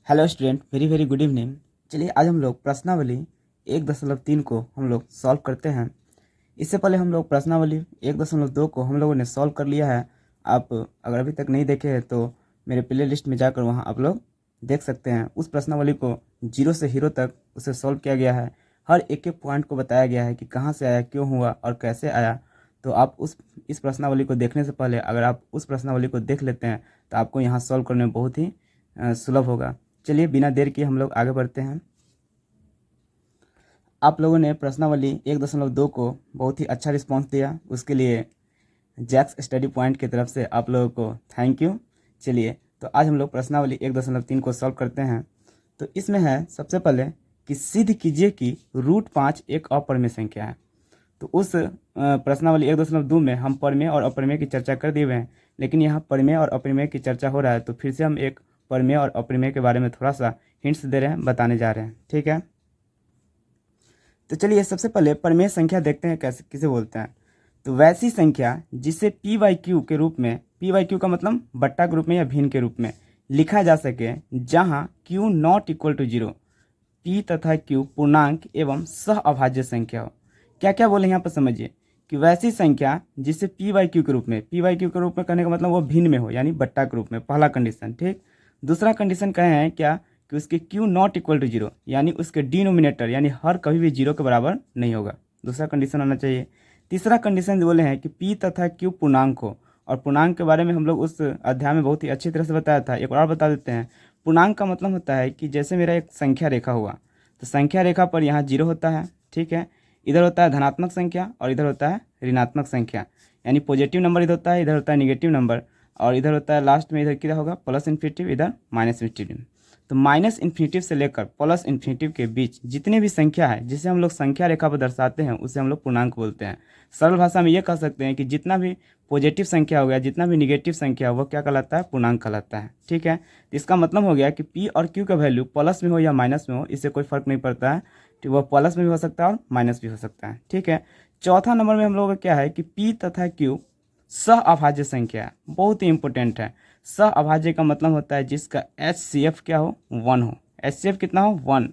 Hello student, very very good evening. चलिए आज हम लोग प्रश्नावली 1.3 को हम लोग सॉल्व करते हैं। इससे पहले हम लोग प्रश्नावली 1.2 को हम लोगों ने सॉल्व कर लिया है। आप अगर अभी तक नहीं देखे हैं तो मेरे प्ले लिस्ट में जाकर वहां आप लोग देख सकते हैं। उस प्रश्नावली को जीरो से हीरो तक उसे सॉल्व किया गया है। हर एक एक पॉइंट को बताया गया है कि कहाँ से आया, क्यों हुआ और कैसे आया। तो आप इस प्रश्नावली को देखने से पहले अगर आप उस प्रश्नावली को देख लेते हैं तो आपको यहाँ सॉल्व करने में बहुत ही सुलभ होगा। चलिए बिना देर किए हम लोग आगे बढ़ते हैं। आप लोगों ने प्रश्नावली 1.2 को बहुत ही अच्छा रिस्पांस दिया, उसके लिए जैक्स स्टडी पॉइंट की तरफ से आप लोगों को थैंक यू। चलिए तो आज हम लोग प्रश्नावली 1.3 को सॉल्व करते हैं। तो इसमें है सबसे पहले कि सिद्ध कीजिए कि √5 एक अपरिमेय संख्या है। तो उस प्रश्नावली 1.2 में हम परिमेय और अपरिमेय की चर्चा कर दिए हुए हैं, लेकिन यहाँ परिमेय और अपरिमेय की चर्चा हो रहा है, तो फिर से हम एक परिमेय और अपरिमेय के बारे में थोड़ा सा हिंट्स दे रहे हैं, बताने जा रहे हैं। ठीक है, तो चलिए सबसे पहले परिमेय संख्या देखते हैं कैसे किसे बोलते हैं। तो वैसी संख्या जिसे पी बाई क्यू के रूप में, पी बाई क्यू का मतलब बट्टा के रूप में या भिन्न के रूप में लिखा जा सके, जहाँ Q not equal to 0, P तथा क्यू पूर्णांक एवं सह अभाज्य संख्या हो। क्या क्या बोले यहाँ पर समझिए कि वैसी संख्या जिसे पी बाई क्यू के रूप में, पी बाई क्यू के रूप में करने का मतलब वो भिन्न में हो, यानी बट्टा के रूप में, पहला कंडीशन। ठीक, दूसरा कंडीशन कहे हैं क्या कि उसके क्यू नॉट इक्वल टू 0, यानी उसके डिनोमिनेटर यानी हर कभी भी 0 के बराबर नहीं होगा, दूसरा कंडीशन होना चाहिए। तीसरा कंडीशन बोले हैं कि पी तथा क्यू पूर्णांक हो, और पूर्णांक के बारे में हम लोग उस अध्याय में बहुत ही अच्छी तरह से बताया था। एक और बता देते हैं। पूर्णांक का मतलब होता है कि जैसे मेरा एक संख्या रेखा हुआ, तो संख्या रेखा पर यहाँ 0 होता है, ठीक है, इधर होता है धनात्मक संख्या और इधर होता है ऋणात्मक संख्या, यानी पॉजिटिव नंबर इधर होता है, इधर होता है निगेटिव नंबर, और इधर होता है लास्ट में इधर क्या होगा प्लस इन्फिनिटिव, इधर माइनस इन्फिनिटिव। तो माइनस इन्फिनिटिव से लेकर प्लस इन्फिनिटिव के बीच जितने भी संख्या है जिसे हम लोग संख्या रेखा पर दर्शाते हैं उसे हम लोग पूर्णांक बोलते हैं। सरल भाषा में ये कह सकते हैं कि जितना भी पॉजिटिव संख्या हो गया, जितना भी निगेटिव संख्या हो, वो क्या कहलाता है, पूर्णांक कहलाता है। ठीक है, तो इसका मतलब हो गया कि पी और क्यू का वैल्यू प्लस में हो या माइनस में हो, इससे कोई फर्क नहीं पड़ता है, तो वह प्लस में भी हो सकता है और माइनस भी हो सकता है। ठीक है, चौथा नंबर में हम लोग का क्या है कि पी तथा क्यू सह अभाज्य संख्या है, बहुत ही इंपॉर्टेंट है। सह अभाज्य का मतलब होता है जिसका HCF क्या हो, 1 हो। HCF कितना हो, 1।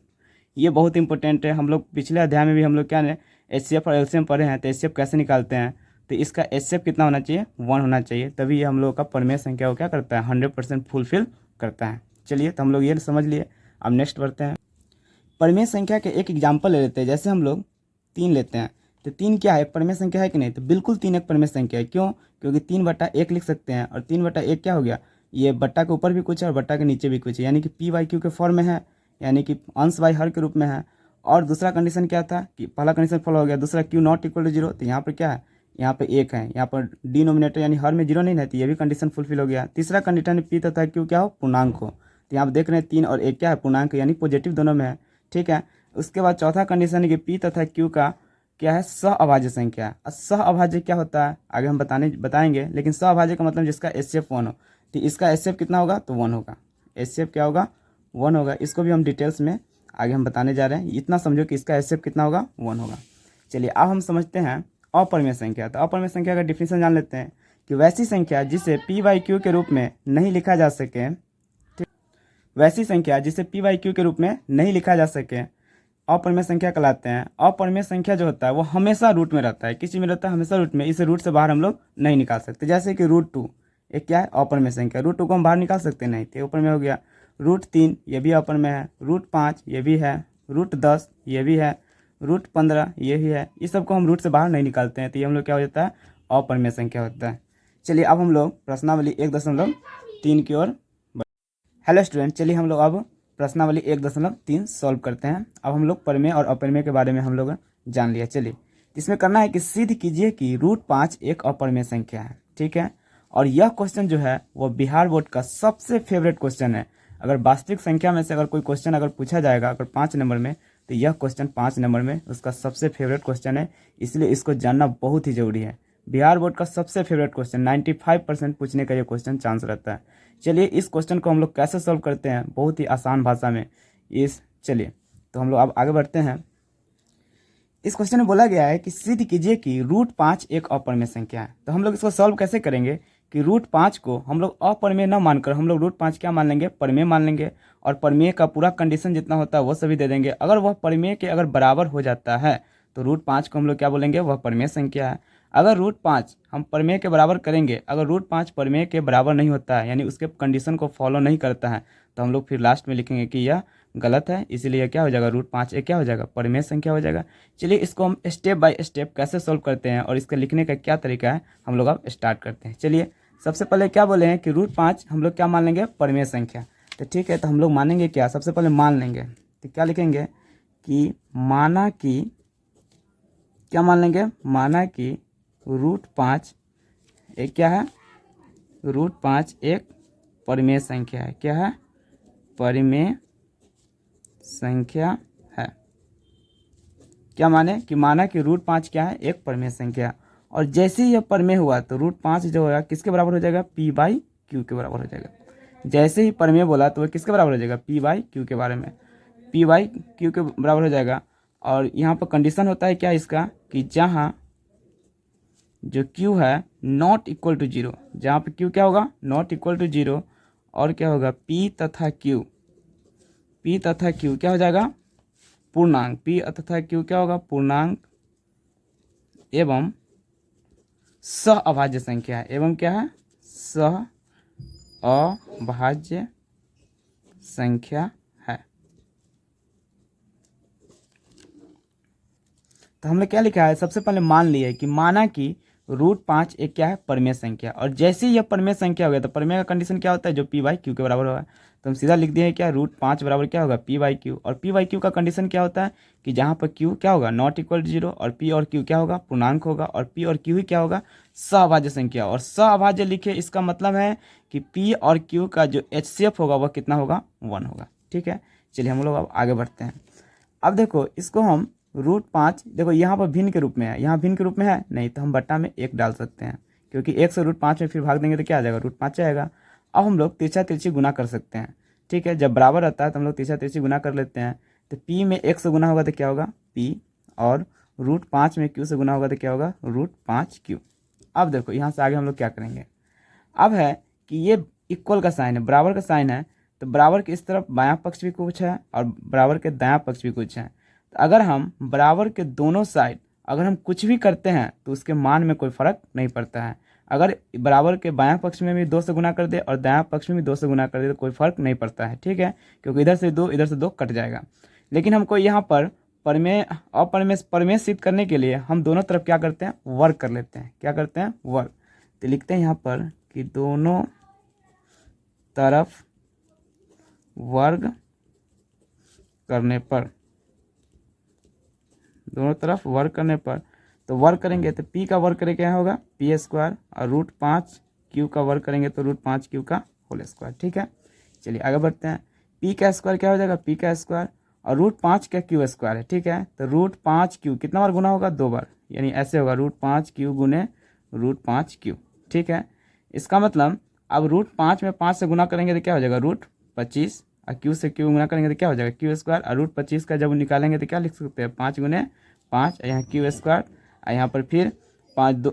ये बहुत इंपॉर्टेंट है। हम लोग पिछले अध्याय में भी हम लोग क्या है HCF और LCM पढ़े हैं, तो HCF कैसे निकालते हैं, तो इसका HCF कितना होना चाहिए, 1 होना चाहिए, तभी ये हम लोग का परिमेय संख्या को क्या करता है, 100% फुलफिल करता है। चलिए तो हम लोग ये समझ लिए, अब नेक्स्ट बढ़ते हैं। परिमेय संख्या के एक एग्जाम्पल ले लेते हैं। जैसे हम लोग 3 लेते हैं, तो 3 क्या है, परिमेय संख्या है कि नहीं, तो बिल्कुल 3 एक परिमेय संख्या है। क्यों, क्योंकि 3/1 लिख सकते हैं, और 3/1 क्या हो गया, ये बट्टा के ऊपर भी कुछ है और बट्टा के नीचे भी कुछ है, यानी कि पी बाई क्यू के फॉर्म में है, यानी कि अंश बाई हर के रूप में है। और दूसरा कंडीशन क्या था कि पहला कंडीशन फॉलो हो गया, दूसरा क्यू नॉट इक्वल टू 0, तो यहाँ पर क्या है, यहाँ पर 1 है, यहाँ पर डिनोमिनेटर यानी हर में 0 नहीं रहती, ये भी कंडीशन फुलफिल हो गया। तीसरा कंडीशन पी तथा क्यू क्या हो, पूर्णांक हो, तो यहाँ पर देख रहे हैं 3 और 1 क्या है, पूर्णांक यानी पॉजिटिव दोनों में है। ठीक है, उसके बाद चौथा कंडीशन है कि पी तथा क्यू का क्या है, सह अभाज्य संख्या है। सह अभाज्य क्या होता है आगे हम बताएंगे, लेकिन सह अभाज्य का मतलब जिसका HCF 1 हो, तो इसका HCF कितना होगा, तो 1 होगा। HCF क्या होगा, 1 होगा। इसको भी हम डिटेल्स में आगे हम बताने जा रहे हैं, इतना समझो कि इसका HCF कितना होगा, 1 होगा। चलिए अब हम समझते हैं अपरिमेय संख्या। तो अपरिमेय संख्या का डिफिनेशन जान लेते हैं कि वैसी संख्या जिसे पी बाई क्यू के रूप में नहीं लिखा जा सके, वैसी संख्या जिसे पी बाई क्यू के रूप में नहीं लिखा जा सके अपरिमेय संख्या कहलाते हैं। अपरिमेय संख्या जो होता है वो हमेशा रूट में रहता है, किसी में रहता है हमेशा रूट में, इसे रूट से बाहर हम लोग नहीं निकाल सकते। जैसे कि √2 एक क्या है, अपरिमेय संख्या, √2 को हम बाहर निकाल सकते नहीं, तो ऊपर में हो गया। √3 ये भी अपरिमेय है, √5 ये भी है, √10 ये भी है, √15 ये भी है, इस सबको हम रूट से बाहर नहीं निकालते हैं, तो ये हम लोग क्या हो जाता है, अपरिमेय संख्या होता है। चलिए अब हम लोग प्रश्नावली 1.3 की ओर। हेलो स्टूडेंट, चलिए हम लोग अब प्रश्नावली 1.3 सॉल्व करते हैं। अब हम लोग परिमेय और अपरिमेय के बारे में हम लोग जान लिया। चलिए इसमें करना है कि सिद्ध कीजिए कि √5 एक अपरिमेय संख्या है। ठीक है, और यह क्वेश्चन जो है वो बिहार बोर्ड का सबसे फेवरेट क्वेश्चन है। अगर वास्तविक संख्या में से अगर कोई क्वेश्चन अगर पूछा जाएगा अगर 5 नंबर में, तो यह क्वेश्चन 5 नंबर में उसका सबसे फेवरेट क्वेश्चन है, इसलिए इसको जानना बहुत ही जरूरी है। बिहार बोर्ड का सबसे फेवरेट क्वेश्चन, 95% पूछने का ये क्वेश्चन चांस रहता है। चलिए इस क्वेश्चन को हम लोग कैसे सॉल्व करते हैं, बहुत ही आसान भाषा में। चलिए तो हम लोग अब आगे बढ़ते हैं। इस क्वेश्चन में बोला गया है कि सिद्ध कीजिए कि √5 एक अपरिमेय संख्या है। तो हम लोग इसको सॉल्व कैसे करेंगे कि √5 को हम लोग अपरिमेय न मानकर हम लोग √5 क्या मान लेंगे, परिमेय मान लेंगे, और परिमेय का पूरा कंडीशन जितना होता है वो सभी दे देंगे। अगर वह परिमेय के अगर बराबर हो जाता है तो √5 को हम लोग क्या बोलेंगे, वह परिमेय संख्या है। अगर √5 हम परिमेय के बराबर करेंगे, अगर √5 परिमेय के बराबर नहीं होता है, यानी उसके कंडीशन को फॉलो नहीं करता है, तो हम लोग फिर लास्ट में लिखेंगे कि यह गलत है, इसीलिए क्या हो जाएगा, √5 एक क्या हो जाएगा, परिमेय संख्या हो जाएगा। चलिए इसको हम स्टेप बाय स्टेप कैसे सोल्व करते हैं और इसके लिखने का क्या तरीका है हम लोग अब स्टार्ट करते हैं। चलिए सबसे पहले क्या बोले हैं कि √5 हम लोग क्या मान लेंगे, परिमेय संख्या। तो ठीक है, तो हम लोग मानेंगे क्या, सबसे पहले मान लेंगे, तो क्या लिखेंगे कि माना कि, क्या मान लेंगे, माना कि √5 एक क्या है, √5 एक परिमेय संख्या है। क्या है, परिमेय संख्या है। क्या माने कि माना कि √5 क्या है, एक परिमेय संख्या। और जैसे ही यह परिमेय हुआ तो √5 जो होगा किसके बराबर हो जाएगा, p/q के बराबर हो जाएगा। जैसे ही परिमेय बोला तो वह किसके बराबर हो जाएगा, p/q के बारे में, p/q के बराबर हो जाएगा। और यहाँ पर कंडीशन होता है क्या इसका, कि जहाँ जो q है नॉट इक्वल टू 0, जहाँ पे q क्या होगा, नॉट इक्वल टू 0, और क्या होगा, p तथा q क्या हो जाएगा, पूर्णांक, p तथा q क्या होगा, पूर्णांक एवं सह अभाज्य संख्या है, एवं क्या है, सह अभाज्य संख्या है। तो हमने क्या लिखा है, सबसे पहले मान लिया है कि माना कि √5 एक क्या है, परिमेय संख्या। और जैसे ही यह परिमेय संख्या हो गया तो परिमेय का कंडीशन क्या होता है, जो p/q के बराबर होगा। तो हम सीधा लिख दिए क्या, √5 बराबर क्या होगा, p/q। और p/q का कंडीशन क्या होता है कि जहाँ पर q क्या होगा, नॉट इक्वल टू 0, और p और q क्या होगा, पूर्णांक होगा, और p और q ही क्या होगा, सहअभाज्य संख्या। और सहअभाज्य लिखे इसका मतलब है कि p और q का जो HCF होगा वह कितना होगा, 1 होगा। ठीक है, चलिए हम लोग अब आगे बढ़ते हैं। अब देखो इसको हम √5, देखो यहाँ पर भिन्न के रूप में है, यहाँ भिन्न के रूप में है नहीं, तो हम बट्टा में 1 डाल सकते हैं, क्योंकि 1 से √5 में फिर भाग देंगे तो क्या आ जाएगा, √5 आएगा। अब हम लोग तिरछा तिरछी गुना कर सकते हैं। ठीक है, जब बराबर रहता है तो हम लोग तिरछा तिरछी गुना कर लेते हैं। तो p में 1 से गुना होगा तो क्या होगा, p, और √5 में q से गुना होगा तो क्या होगा, √5q। अब देखो यहाँ से आगे हम लोग क्या करेंगे, अब है कि ये इक्वल का साइन है, बराबर का साइन है, तो बराबर के इस तरफ बायां पक्ष भी कुछ है और बराबर के दायां पक्ष भी कुछ है। तो अगर हम बराबर के दोनों साइड अगर हम कुछ भी करते हैं तो उसके मान में कोई फर्क नहीं पड़ता है। अगर बराबर के बायां पक्ष में भी 2 से गुना कर दे और दायां पक्ष में भी 2 से गुना कर दे तो कोई फर्क नहीं पड़ता है। ठीक है, क्योंकि इधर से 2 इधर से 2 कट जाएगा। लेकिन हमको यहाँ पर परिमेय सिद्ध करने के लिए हम दोनों तरफ क्या करते हैं, वर्ग कर लेते हैं। क्या करते हैं, वर्ग। तो लिखते हैं यहाँ पर कि दोनों तरफ वर्ग करने पर, दोनों तरफ वर्ग करने पर, तो वर्ग करेंगे तो p का वर्ग करेंगे क्या होगा, p², और √5 q का वर्ग करेंगे तो √5q का होल स्क्वायर। ठीक है, चलिए आगे बढ़ते हैं। p का स्क्वायर क्या हो जाएगा, p का स्क्वायर, और √5 का q² है। ठीक है, तो √5q कितना बार गुना होगा, 2 बार, यानी ऐसे होगा √5q गुने √5q। ठीक है, इसका मतलब अब √5 में 5 से गुना करेंगे तो क्या हो जाएगा, √25, और q से q गुना करेंगे तो क्या हो जाएगा, q², और √25 का जब निकालेंगे तो क्या लिख सकते हैं, 5 गुने 5, यहाँ q², और यहाँ पर फिर 5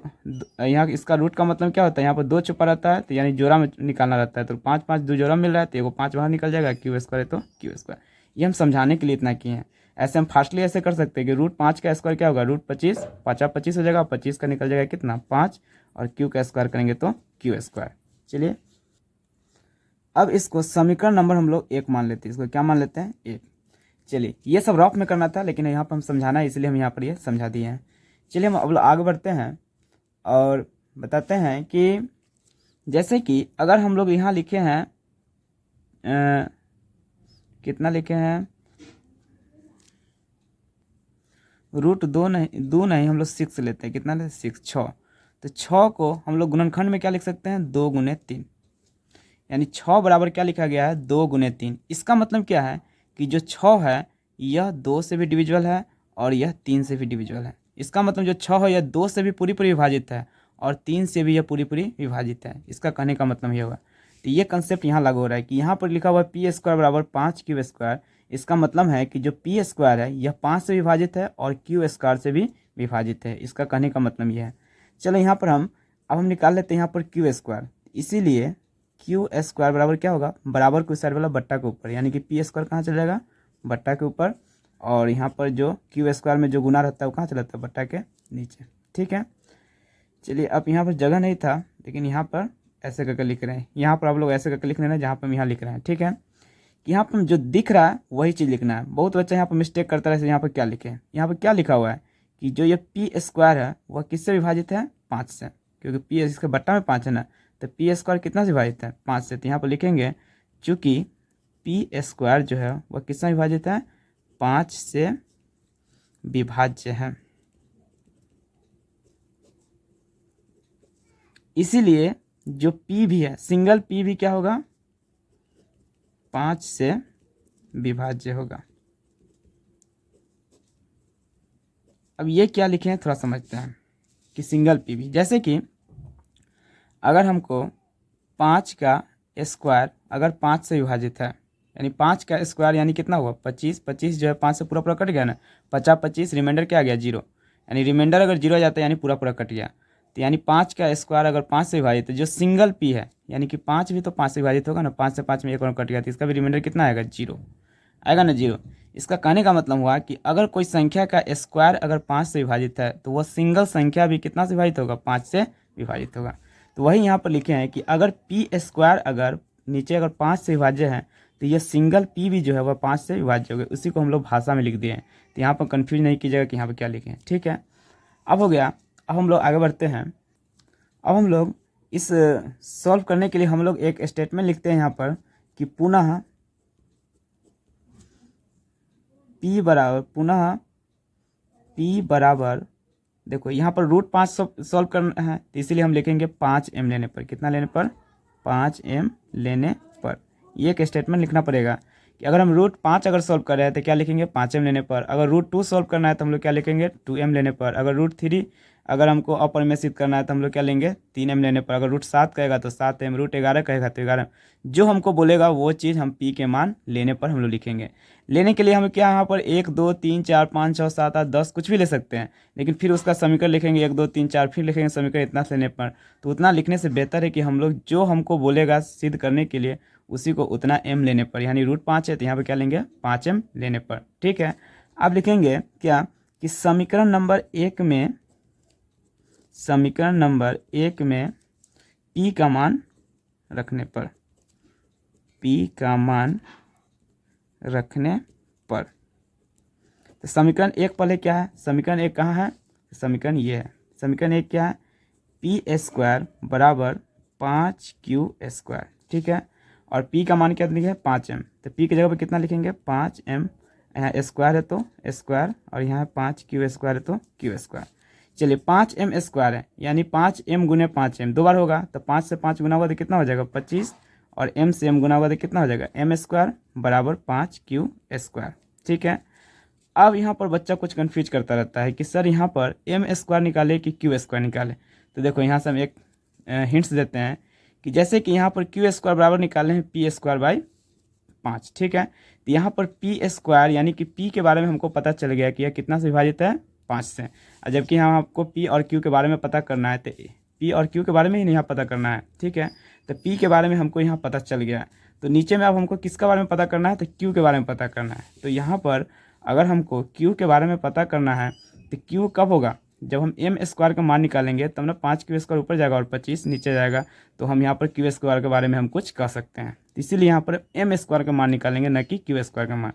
यहाँ इसका रूट का मतलब क्या होता है, यहाँ पर 2 छुपा रहता है, तो यानी जोड़ा में निकालना रहता है, तो 5 5 2 जोड़ा मिल रहा है, तो एगो 5 बाहर निकल जाएगा, q² है तो q²। ये हम समझाने के लिए इतना किए हैं। ऐसे हम फास्टली ऐसे कर सकते हैं कि √5 का स्क्वायर क्या होगा, √25, 5 25 हो जाएगा, 25 का निकल जाएगा कितना, 5, और q का स्क्वायर करेंगे तो q²। चलिए अब इसको समीकरण नंबर हम लोग 1 मान लेते हैं। इसको क्या मान लेते हैं, 1। चलिए ये सब रफ में करना था, लेकिन यहाँ पर हम समझाना है इसलिए हम यहाँ पर ये समझा दिए हैं। चलिए हम अब आगे बढ़ते हैं और बताते हैं कि जैसे कि अगर हम लोग यहाँ लिखे हैं कितना लिखे हैं, √2 नहीं हम लोग 6 लेते हैं। कितना लेते हैं, 6, 6। तो 6 को हम लोग गुणनखंड में क्या लिख सकते हैं, 2 गुने 3, यानी 6 बराबर क्या लिखा गया है, 2 गुने 3। इसका मतलब क्या है कि जो 6 है यह 2 से भी डिविजिबल है और यह 3 से भी डिविजिबल है। इसका मतलब जो 6 है यह 2 से भी पूरी पूरी विभाजित है और 3 से भी यह पूरी पूरी विभाजित है। इसका कहने का मतलब ये होगा। तो ये कंसेप्ट यहाँ लागू हो रहा है कि यहाँ पर लिखा हुआ है p² बराबर 5q²। इसका मतलब है कि जो p² है यह 5 से विभाजित है और q² से भी विभाजित है। इसका कहने का मतलब यह है। चलो यहाँ पर हम अब हम निकाल लेते हैं यहाँ पर क्यू स्क्वायर, इसीलिए क्यू स्क्वायर बराबर क्या होगा, बराबर को इस साइड वाला बट्टा के ऊपर, यानी कि पी स्क्वायर कहाँ चला जाएगा, बट्टा के ऊपर, और यहाँ पर जो क्यू स्क्वायर में जो गुना रहता है वो कहाँ चला जाता है, बट्टा के नीचे। ठीक है, चलिए अब यहाँ पर जगह नहीं था, लेकिन यहाँ पर ऐसे करके लिख रहे हैं, यहाँ पर आप लोग ऐसे करके लिख लेना जहाँ पर हम यहाँ लिख रहे हैं। ठीक है, कि यहाँ पर जो दिख रहा है वही चीज़ लिखना है। बहुत बच्चा यहाँ पर मिस्टेक करता है, यहाँ पर क्या लिखे, यहाँ पर क्या लिखा हुआ है कि जो ये पी स्क्वायर है वह किससे विभाजित है, 5 से, क्योंकि पी इसके बट्टा में 5 है ना, तो पी स्क्वायर कितना से विभाजित है, 5 से। तो यहाँ पर लिखेंगे चूँकि पी स्क्वायर जो है वह किससे विभाजित है, 5 से विभाज्य है, इसीलिए जो P भी है, सिंगल P भी क्या होगा, 5 से विभाज्य होगा। अब ये क्या लिखे हैं थोड़ा समझते हैं कि सिंगल P भी, जैसे कि अगर हमको 5 का स्क्वायर अगर 5 से विभाजित है, यानी 5 का स्क्वायर यानी कितना हुआ, 25, 25 जो है 5 से पूरा पूरा कट गया ना, 50 25 रिमाइंडर क्या आ गया, 0, यानी रिमाइंडर अगर 0 आ जाता है यानी पूरा पूरा कट गया। तो यानी 5 का स्क्वायर अगर 5 से विभाजित है, जो सिंगल P है, यानी कि 5 भी तो 5 से विभाजित होगा ना, 5 से 5 में एक और कट गया, तो इसका भी रिमाइंडर कितना आएगा, 0 आएगा ना, 0। इसका कहने का मतलब हुआ कि अगर कोई संख्या का स्क्वायर अगर 5 से विभाजित है तो वह सिंगल संख्या भी कितना से विभाजित होगा, 5 से विभाजित होगा। तो वही यहाँ पर लिखे हैं कि अगर पी स्क्वायर अगर नीचे अगर 5 से विभाज्य है तो ये सिंगल P भी जो है वह 5 से विभाज्य हो गया, उसी को हम लोग भाषा में लिख दिए हैं। तो यहाँ पर कन्फ्यूज नहीं कीजिएगा कि यहाँ पर क्या लिखे हैं। ठीक है, अब हो गया, अब हम लोग आगे बढ़ते हैं। अब हम लोग इस सॉल्व करने के लिए हम लोग एक स्टेटमेंट लिखते हैं यहाँ पर कि पुनः P बराबर देखो यहाँ पर √5 सॉल्व करना है, तो इसीलिए हम लिखेंगे 5m लेने पर, कितना लेने पर, 5m लेने पर। ये एक स्टेटमेंट लिखना पड़ेगा कि अगर हम √5 अगर सॉल्व कर रहे हैं तो क्या लिखेंगे, 5m लेने पर। अगर √2 सॉल्व करना है तो हम लोग क्या लिखेंगे, 2m लेने पर। अगर √3 अगर हमको अपरिमेय करना है तो हम लोग क्या लेंगे, 3m लेने पर। अगर √7 कहेगा तो 7m, √11 कहेगा तो 11। जो हमको बोलेगा वो चीज़ हम P के मान लेने पर हम लोग लिखेंगे। लेने के लिए हम क्या यहाँ पर 1 2 3 4 5 6 7 8 10 कुछ भी ले सकते हैं, लेकिन फिर उसका समीकरण लिखेंगे 1 2 3 4, फिर लिखेंगे समीकरण इतना लेने पर। तो उतना लिखने से बेहतर है कि हम लोग जो हमको बोलेगा सिद्ध करने के लिए उसी को उतना m लेने पर, यानी √5 है तो यहाँ पर क्या लेंगे, 5m लेने पर। ठीक है, अब लिखेंगे क्या कि समीकरण नंबर 1 में P का मान रखने पर, P का मान रखने पर। तो समीकरण 1 पहले क्या है, समीकरण 1 कहाँ है, समीकरण ये है। समीकरण 1 क्या है, पी स्क्वायर बराबर 5q स्क्वायर। ठीक है, और P का मान क्या लिखे, 5m। तो P की जगह पर कितना लिखेंगे, 5m, यहाँ स्क्वायर है तो स्क्वायर, और यहाँ 5q स्क्वायर है तो q स्क्वायर। चलिए 5m स्क्वायर है, यानी 5m गुने 5m 2 बार होगा, तो 5 से 5 गुना होगा तो कितना हो जाएगा, 25, और m से m गुना होगा तो कितना हो जाएगा, m स्क्वायर बराबर 5q स्क्वायर। ठीक है, अब यहाँ पर बच्चा कुछ कन्फ्यूज करता रहता है कि सर यहाँ पर m स्क्वायर निकाले कि q स्क्वायर निकाले। तो देखो यहाँ से हम एक हिंट्स देते हैं कि जैसे कि यहाँ पर q स्क्वायर बराबर निकाले हैं p स्क्वायर बाई 5। ठीक है, तो यहाँ पर p स्क्वायर यानी कि p के बारे में हमको पता चल गया कि यह कितना से विभाजित है, 5 से। और जबकि यहाँ आपको p और q के बारे में पता करना है, तो p और q के बारे में ही यहाँ पता करना है। ठीक है, तो p के बारे में हमको यहाँ पता चल गया, तो नीचे में अब हमको किसके बारे में पता करना है, तो q के बारे में पता करना है। तो यहाँ पर अगर हमको q के बारे में पता करना है तो q कब होगा, जब हम m स्क्वायर का मान निकालेंगे तब ना 5q स्क्वायर ऊपर जाएगा और 25 नीचे जाएगा, तो हम यहाँ पर q स्क्वायर के बारे में हम कुछ कह सकते हैं। तो इसीलिए यहाँ पर m स्क्वायर का मान निकालेंगे, न कि q स्क्वायर का मान।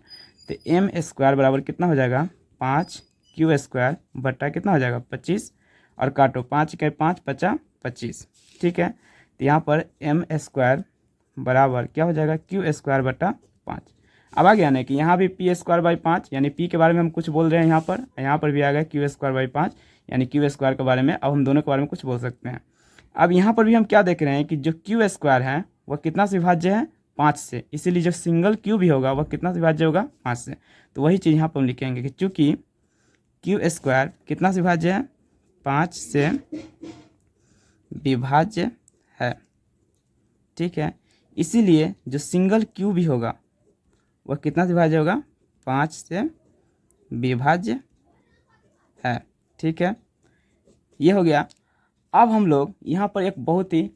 तो m स्क्वायर बराबर कितना हो जाएगा, 5q स्क्वायर बट्टा कितना हो जाएगा, 25, और काटो 5 के 5 50 25। ठीक है, तो यहाँ पर m स्क्वायर बराबर क्या हो जाएगा, q स्क्वायर बट्टा 5। अब आ गया ना कि यहाँ भी पी स्क्वायर बाई 5, यानी p के बारे में हम कुछ बोल रहे हैं, यहाँ पर भी आ गया q स्क्वायर बाई 5, यानी q स्क्वायर के बारे में अब हम दोनों के बारे में कुछ बोल सकते हैं। अब यहाँ पर भी हम क्या देख रहे हैं कि जो q स्क्वायर है वह कितना से विभाज्य है, 5 से, इसीलिए जो सिंगल q भी होगा वह कितना से विभाज्य होगा, 5 से। तो वही चीज़ यहाँ पर हम लिखेंगे कि चूँकि q स्क्वायर कितना से विभाज्य है, 5 से विभाज्य है। ठीक है, इसीलिए जो सिंगल q भी होगा वह कितना से विभाज्य होगा, 5 से विभाज्य है। ठीक है, ये हो गया। अब हम लोग यहाँ पर एक बहुत ही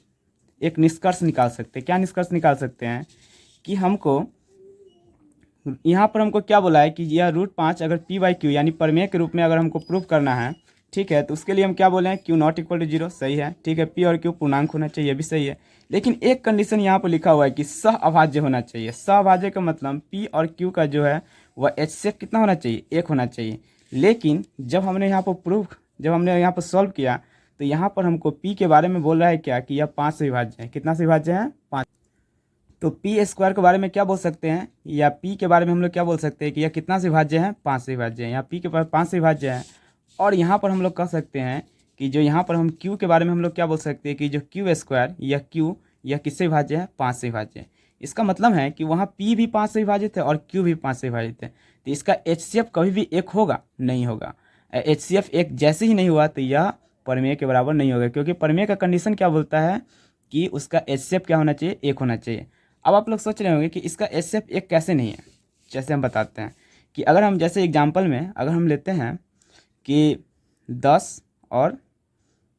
एक निष्कर्ष निकाल सकते हैं। क्या निष्कर्ष निकाल सकते हैं कि हमको यहाँ पर हमको क्या बोला है कि यह √5 अगर पी बाई क्यू यानी प्रमेय के रूप में अगर हमको प्रूफ करना है, ठीक है, तो उसके लिए हम क्या बोले हैं, क्यू नॉट इक्वल टू 0, सही है, ठीक है, पी और क्यू पूर्णांक होना चाहिए, ये भी सही है। लेकिन एक कंडीशन यहाँ पर लिखा हुआ है कि सहअभाज्य होना चाहिए। सहअभाज्य का मतलब पी और क्यू का जो है वह HCF कितना होना चाहिए, 1 होना चाहिए। लेकिन जब हमने यहाँ पर सॉल्व किया तो यहाँ पर हमको पी के बारे में बोल रहा है क्या कि यह 5 से विभाज्य है। कितना से विभाज्य है, 5। तो पी स्क्वायर के बारे में क्या बोल सकते हैं, या पी के बारे में हम लोग क्या बोल सकते हैं कि यह कितना से विभाज्य है, 5 से विभाज्य है। यहाँ पी के पास 5 से विभाज्य है। और यहाँ पर हम लोग कह सकते हैं कि जो यहाँ पर हम क्यू के बारे में हम लोग क्या बोल सकते हैं कि जो क्यू स्क्वायर या क्यू यह किससे विभाज्य है, 5 से विभाज्य है। इसका मतलब है कि वहाँ पी भी 5 से विभाजित है और क्यू भी 5 से विभाजित है। तो इसका HCF कभी भी 1 होगा, नहीं होगा। HCF 1 जैसे ही नहीं हुआ तो यह प्रमेय के बराबर नहीं होगा, क्योंकि प्रमेय का कंडीशन क्या बोलता है कि उसका HCF क्या होना चाहिए, 1 होना चाहिए। अब आप लोग सोच रहे होंगे कि इसका HCF 1 कैसे नहीं है। जैसे हम बताते हैं कि अगर हम जैसे एग्जाम्पल में अगर हम लेते हैं कि 10 और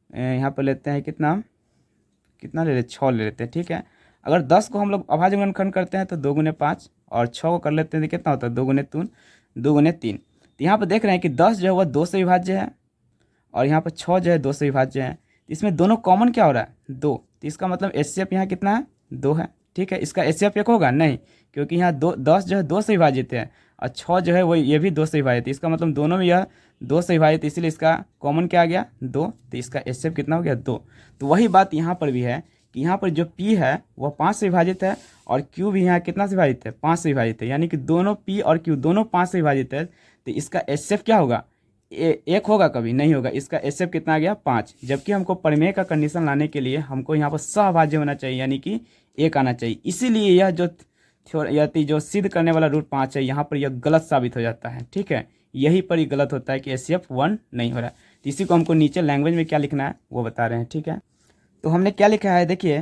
यहाँ पर लेते हैं कितना ले लेते, 6 ले लेते हैं, ठीक है। अगर 10 को हम लोग अभाज्य गुणनखंड करते हैं तो 2 गुने 5, और 6 को कर लेते हैं तो कितना होता है, 2 गुने 3। तो यहाँ पर देख रहे हैं कि 10 जो है वह 2 से विभाज्य है और यहाँ पर 6 जो है 2 से विभाज्य है। इसमें दोनों कॉमन क्या हो रहा है, 2। तो इसका मतलब HCF यहाँ कितना है, 2 है, ठीक है। इसका HCF 1 होगा नहीं, क्योंकि यहाँ 10 जो है 2 से विभाजित है और 6 जो है वो ये भी 2 से विभाजित है। इसका मतलब दोनों में यह 2 से विभाजित, इसलिए इसका कॉमन क्या आ गया, 2। तो इसका HCF कितना हो गया, 2। तो वही बात यहाँ पर भी है कि यहाँ पर जो P है वह 5 से विभाजित है और Q भी यहाँ कितना से विभाजित है, 5 से विभाजित है। यानी कि दोनों P और Q दोनों 5 से विभाजित है। तो इसका HCF क्या होगा, 1 होगा, कभी नहीं होगा। इसका HCF कितना आ गया, 5। जबकि हमको प्रमेय का कंडीशन लाने के लिए हमको यहाँ पर सहभाज्य होना चाहिए, यानी कि 1 आना चाहिए। इसीलिए यह जो सिद्ध करने वाला √5 है यहाँ पर यह गलत साबित हो जाता है, ठीक है। यही पर ही गलत होता है कि HCF 1 नहीं हो रहा है। तो इसी को हमको नीचे लैंग्वेज में क्या लिखना है वो बता रहे हैं, ठीक है। तो हमने क्या लिखा है, देखिए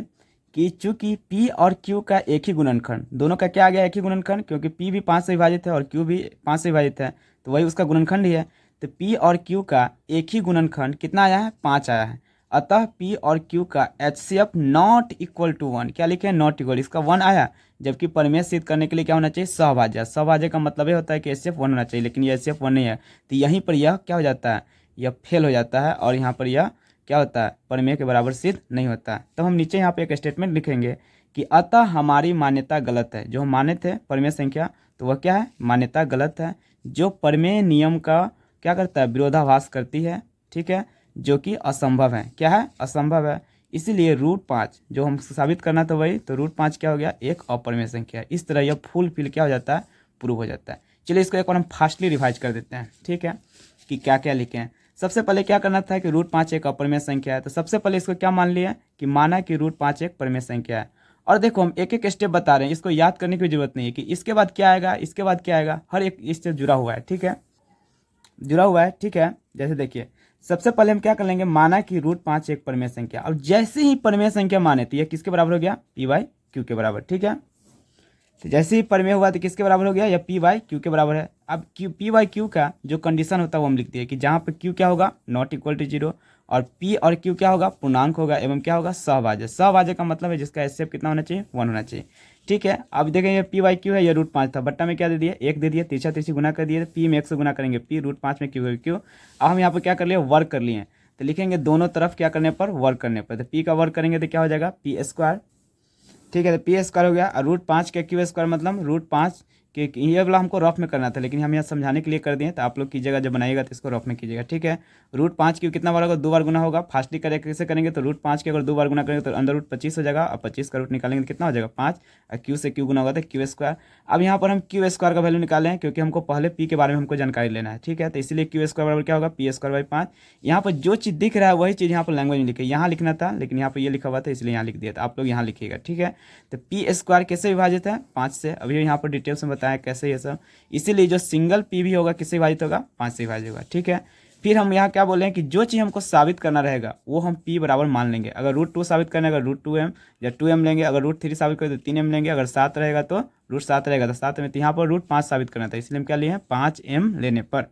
कि चूंकि P और Q का एक ही गुणनखंड, दोनों का क्या आ गया, एक ही गुणनखंड, क्योंकि P भी 5 से विभाजित है और Q भी 5 से विभाजित है, तो वही उसका गुणनखंड ही है। तो P और Q का एक ही गुणनखंड कितना आया है, 5 आया है। अतः P और Q का HCF नॉट इक्वल टू 1, क्या लिखे हैं, नॉट इक्वल, इसका 1 आया। जबकि प्रमेय सिद्ध करने के लिए क्या होना चाहिए, सहभाज्य। सहभाज्य का मतलब ये होता है कि HCF 1 होना चाहिए, लेकिन ये HCF 1 नहीं है। तो यहीं पर यह क्या हो जाता है, यह फेल हो जाता है और यहाँ पर यह क्या होता है, प्रमेय के बराबर सिद्ध नहीं होता है। तो हम नीचे यहाँ पे एक स्टेटमेंट लिखेंगे कि अतः हमारी मान्यता गलत है। जो हम माने थे प्रमेय संख्या, तो वह क्या है, मान्यता गलत है, जो प्रमेय नियम का क्या करता है, विरोधाभास करती है, ठीक है, जो कि असंभव है। क्या है, असंभव है। इसीलिए √5 जो हम साबित करना था वही, तो √5 क्या हो गया, एक अप्रमेय संख्या है। इस तरह यह फुल फिल क्या हो जाता है, प्रूव हो जाता है। चलिए इसको एक बार हम फास्टली रिवाइज कर देते हैं, ठीक है, कि क्या क्या लिखे हैं। सबसे पहले क्या करना था कि √5 एक अप्रमेय संख्या है। तो सबसे पहले इसको क्या मान लिया कि माना कि √5 एक प्रमेय संख्या है। और देखो हम एक एक स्टेप बता रहे हैं, इसको याद करने की जरूरत नहीं है कि इसके बाद क्या आएगा, इसके बाद क्या आएगा, हर एक इससे जुड़ा हुआ है, ठीक है, जुड़ा हुआ है, ठीक है। जैसे देखिए सबसे पहले हम क्या कर लेंगे, माना कि √5 एक प्रमेय संख्या। अब जैसे ही प्रमेय संख्या माने तो यह किसके बराबर हो गया, P/Q के बराबर, ठीक है। तो जैसे ही प्रमेय हुआ तो किसके बराबर हो गया, या P/Q के बराबर है। अब P/Q का जो कंडीशन होता है वो हम लिखते हैं कि जहाँ पर Q क्या होगा, नॉट इक्वल टू 0, और P और Q क्या होगा, पूर्णांक होगा, एवं क्या होगा, सहभाज्य। सहभाज्य का मतलब है जिसका HCF कितना होना चाहिए, 1 होना चाहिए, ठीक है। अब देखें ये P/Q है, ये √5 था, बट्टा में क्या दे दिए, 1 दे दिए, तीसरा तीसरी गुना कर दिए, P में 1 से गुना करेंगे, P √5 में Q। अब हम यहाँ पर क्या कर लिए, वर्क कर लिए, तो लिखेंगे दोनों तरफ क्या करने पर, वर्क करने पर। तो P का वर्क करेंगे तो क्या हो जाएगा, P², ठीक है। तो P² हो गया, और √5 के Q² मतलब √5 के, ये वाला हमको रफ में करना था, लेकिन हम यहाँ समझाने के लिए कर दिए। तो आप लोग कीजिएगा, जब बनाइएगा तो इसको रफ में कीजिएगा, ठीक है। √5 की कितना बार होगा, 2 बार गुना होगा। फास्टली करें कैसे करेंगे, तो √5 के अगर 2 बार गुना करेंगे तो अंदर √25 हो जाएगा, और 25 का रूट निकालेंगे तो कितना हो जाएगा, 5, और Q से Q गुना होगा तो Q²। अब यहाँ पर हम Q² का वैल्यू निकालें हैं, क्योंकि हमको पहले P के बारे में हमको जानकारी लेना है, ठीक है। तो इसलिए Q² बराबर क्या होगा, P²/5। यहाँ पर जो चीज़ दिख रहा है वही चीज़ यहाँ पर लैंग्वेज में लिखे, यहाँ लिखना था लेकिन यहाँ पर ये लिखा हुआ था इसलिए यहाँ लिख दिया, तो आप लोग यहाँ लिखिएगा, ठीक है। तो P² कैसे विभाजित है, 5 से। अभी यहाँ पर डिटेल्स में बताया कैसे ये सब। इसीलिए जो सिंगल P भी होगा किससे विभाजित होगा, 5 से विभाजित होगा, ठीक है। फिर हम यहाँ क्या बोले हैं कि जो चीज़ हमको साबित करना रहेगा वो हम P बराबर मान लेंगे। अगर √2 साबित करना है, अगर √2m या 2m लेंगे, अगर √3 साबित करें तो 3m लेंगे, अगर 7 रहेगा तो √7 रहेगा, तो 7 में, तो यहाँ पर √5 साबित करना था, इसलिए हम क्या लिए हैं, 5m लेने पर।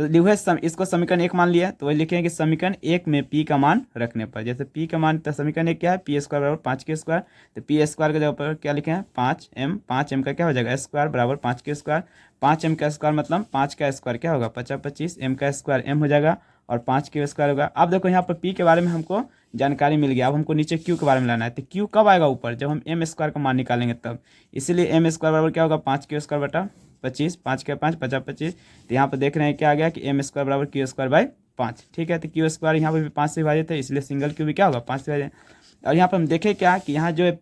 तो लिखे इसको समीकरण 1 मान लिया, तो वही लिखेंगे कि समीकरण 1 में p का मान रखने पर, जैसे p का मान तो समीकरण 1 क्या है, पी स्क्वायर बराबर 5 के स्क्वायर, तो पी स्क्वायर के जगह पर क्या लिखे हैं 5m का क्या हो जाएगा स्क्वायर बराबर 5 के स्क्वायर, 5m का स्क्वायर मतलब 5 का स्क्वायर क्या होगा 50 m का स्क्वायर m हो जाएगा और 5 के स्क्वायर होगा। अब देखो यहाँ पर p के बारे में हमको जानकारी मिल गया, अब हमको नीचे q के बारे में लाना है। तो q कब आएगा ऊपर, जब हम m स्क्वायर का मान निकालेंगे तब, इसीलिए m स्क्वायर बराबर क्या होगा 5 के स्क्वायर बटा 25, 5 के 5 50 25। तो यहाँ पर देख रहे हैं क्या आ गया कि m स्क्वायर बराबर क्यू स्क्वायर बाई 5। ठीक है, तो क्यू स्क्वायर यहाँ पर भी 5 से विभाजित है, इसलिए सिंगल क्यू भी क्या होगा 5 से विभाजित। और यहाँ पर हम देखें क्या कि यहाँ जो है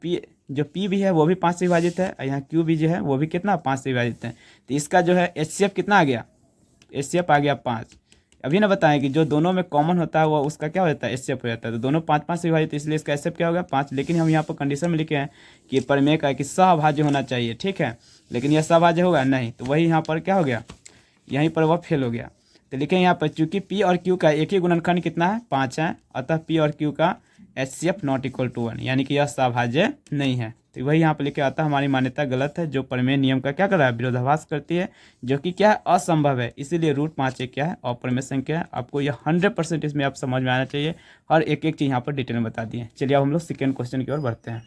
p भी है वो भी 5 से विभाजित है, और यहाँ q भी जो है वो भी कितना 5 से विभाजित है। तो इसका जो है HCF कितना आ गया, HCF आ गया 5। अभी ना बताएं कि जो दोनों में कॉमन होता है वो उसका क्या हो जाता है HCF हो जाता है, तो दोनों 5 से विभाजित, इसलिए इसका HCF क्या होगा 5। लेकिन हम यहाँ पर कंडीशन में लिखे हैं कि प्रमेय का कि सहभाज्य होना चाहिए, ठीक है, लेकिन यह सहभाज्य होगा नहीं, तो वही यहाँ पर क्या हो गया, यहीं पर वह फेल हो गया। तो लिखें यहाँ पर चूंकि P और Q का एक ही गुणनखंड कितना है 5 है, अतः P और Q का HCF नॉट इक्वल टू 1, यानी कि यह सहभाज्य नहीं है। तो वही यहाँ पर लिखे आता है हमारी मान्यता गलत है, जो प्रमेय नियम का क्या कर रहा है विरोधाभास करती है, जो कि क्या है असंभव है, इसीलिए √5 एक क्या है अप्रमेय संख्या है। आपको यह 100% इसमें आप समझ में आना चाहिए, हर एक एक चीज़ यहाँ पर डिटेल में बता दी है। चलिए अब हम लोग सेकेंड क्वेश्चन की ओर बढ़ते हैं।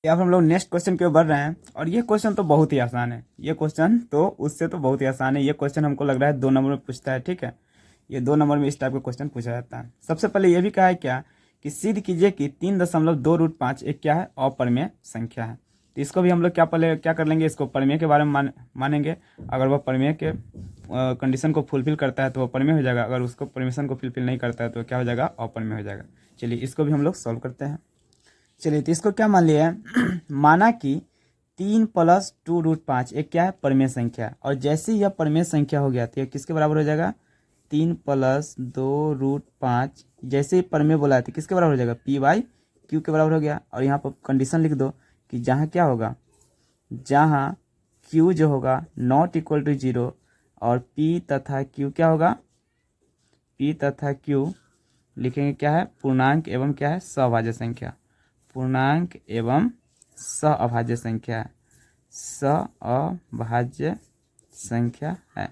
अब हम लोग नेक्स्ट क्वेश्चन की ओर बढ़ रहे हैं, और ये क्वेश्चन तो बहुत ही आसान है, ये क्वेश्चन तो उससे तो बहुत ही आसान है। ये क्वेश्चन हमको लग रहा है 2 नंबर में पूछता है, ठीक है, ये 2 नंबर में इस टाइप का क्वेश्चन पूछा जाता है। सबसे पहले ये भी कहा है क्या कि सिद्ध कीजिए कि 3.2√5 एक क्या है अप्रमेय संख्या है। तो इसको भी हम लोग क्या कर लेंगे, इसको प्रमेय के बारे में मानेंगे। अगर वह प्रमेय के कंडीशन को फुलफिल करता है तो वह प्रमेय हो जाएगा, अगर उसको परमिशन को फुलफिल नहीं करता है तो क्या हो जाएगा अप्रमेय हो जाएगा। चलिए इसको भी हम लोग सॉल्व करते हैं। चलिए तो इसको क्या मान लिया है माना कि 3 + 2√5 एक क्या है प्रमेय संख्या, और जैसे ही यह प्रमेय संख्या हो गया तो यह किसके बराबर हो जाएगा 3 + 2√5, जैसे ही प्रमेय बोला है तो किसके बराबर हो जाएगा P/Q के बराबर हो गया। और यहाँ पर कंडीशन लिख दो कि जहाँ क्या होगा, जहाँ Q जो होगा नॉट इक्वल टू 0 और P तथा Q क्या होगा, P तथा Q लिखेंगे क्या है पूर्णांक एवं क्या है सहभाज्य संख्या, पूर्णांक एवं सहअभाज्य संख्या है, सहअभाज्य संख्या है।